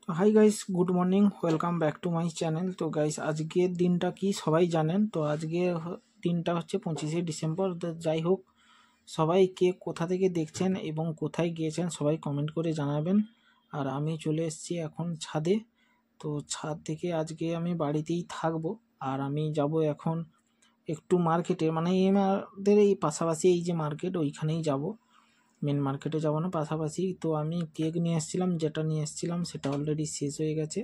Hi guys, good morning, welcome back to my channel. তো guys, আজকের দিনটা কি সবাই জানেন। তো আজকের দিনটা হচ্ছে 25শে ডিসেম্বর। তো যাই হোক, সবাই কে কোথা থেকে দেখছেন এবং কোথায় গিয়েছেন সবাই কমেন্ট করে জানাবেন। আর আমি চলে এসেছি এখন ছাদে। তো ছাদ থেকে আজকে আমি বাড়িতেই থাকবো। আর আমি যাব এখন একটু মার্কেটে, মানে আমাদের এই পাশাপাশি এই যে মার্কেট, ওইখানেই যাব। মেন মার্কেটে যাবো না, পাশাপাশি। তো আমি কেক নিয়ে এসেছিলাম, যেটা নিয়ে এসেছিলাম সেটা অলরেডি শেষ হয়ে গেছে,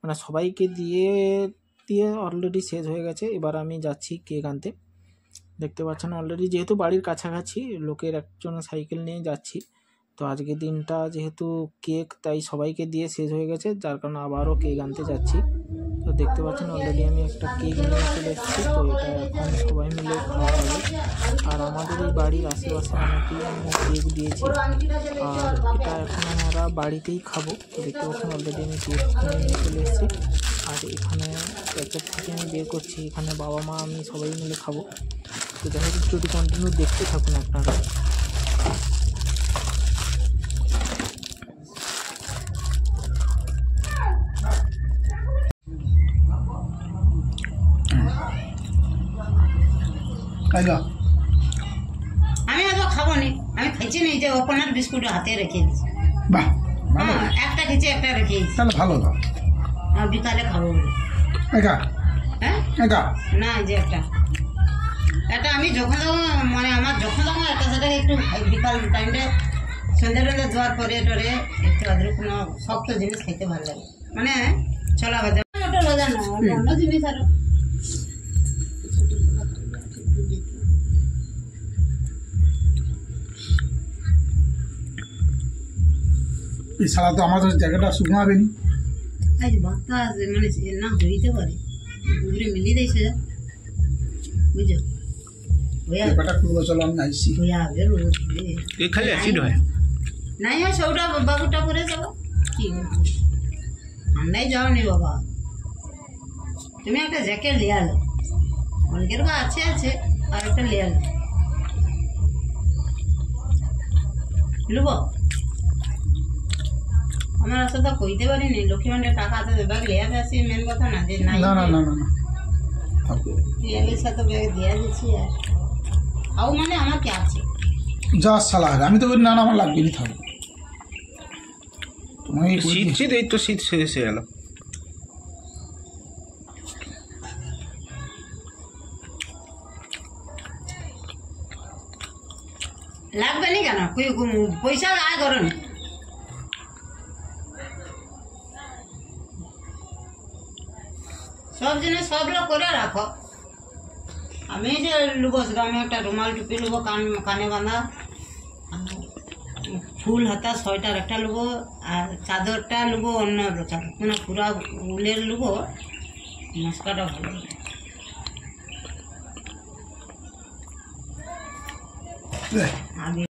মানে সবাইকে দিয়ে দিয়ে অলরেডি শেষ হয়ে গেছে। এবার আমি যাচ্ছি কেক আনতে। দেখতে পাচ্ছেন অলরেডি, যেহেতু বাড়ির কাছাকাছি, লোকের একজন সাইকেল নিয়ে যাচ্ছি। তো আজকের দিনটা যেহেতু কেক, তাই সবাইকে দিয়ে শেষ হয়ে গেছে, যার কারণে আবারও কেক আনতে যাচ্ছি। তো দেখতে পাচ্ছেন অলরেডি আমি একটা কেক নিয়ে চলে এসেছি। তো এটা এখন সবাই মিলে খাওয়া হবে। আর আমাদের এই বাড়ির আশেপাশে অনেকেই আমি কেক দিয়েছি, আর এটা এখন আমরা বাড়িতেই খাবো। তো দেখতে পাচ্ছেন অলরেডি আমি কেক নিয়ে চলে এসেছি। আর এখানে প্যাকেট থেকে আমি বের করছি, এখানে বাবা মা আমি সবাই মিলে খাবো। তো যাই হোক, যদি কন্টিনিউ দেখতে থাকুন আপনারা। আমি আজও খাবো নি, আমি খাইছি না। এই যে ওপেনার বিস্কুট হাতে রেখে দিচ্ছি। বাহ, একটা খেয়েছি, একটা রেখে দিচ্ছি। তাহলে ভালো তো। বিকালে খাবো বলে। একা হ্যাঁ, একা না, এই যে এটা আমি যখন মানে আমার যখন একটা সাথে একটু বিকাল টাইমটা সন্ধ্যা টন্ধা যাওয়ার পরে টরে একটু আদ্র কোনো শক্ত জিনিস খাইতে ভালো লাগে, মানে ছোলা ভাজা, ওটা লজা না, অন্য জিনিস আরো। এই সারা তো আমাদের জায়গাটা শুকনো হবে নি। আজ বাতাস মানে না হইতে পারে, উপরে মিলি দিয়েছে, বুঝছো? ব্যাপারটা করবো, চলো আমি আইসি। খালি অ্যাসিড হয় নাই হয় সবটা বাবুটা করে যাবো। কি ঠান্ডায় যাওনি বাবা, তুমি একটা জ্যাকেট লিয়ে আলো, অনেকের বা আছে আর একটা লিয়ে আলো। লুব আমার আসলে কইতে পারিনি, লক্ষ্মী ভান্ডার টাকা হাতে ব্যাগ লিয়ে আসি, মেন কথা না যে নাই। না না না না রিয়ালের সাথে ব্যাগ দিয়ে দিচ্ছি। আর আও মানে আমার কি আছে যা সালা, আমি তো বলি না না আমার লাগবে নি, থাকবো। শীত এই তো শীত শেষ হয়ে গেল। লাগবে নি কেন, পয়সা আয় করেন। সব জিনিস সব লোক করে রাখো। আমি যে লুবো, আমি একটা রুমাল টুপি লুবো, কানে বাঁধা, ফুল হাতা সোয়েটার একটা লুবো, আর চাদরটা লুবো অন্য প্রকার, কোনো পুরা উলের লুবো। মশকাটা ভালো লাগে।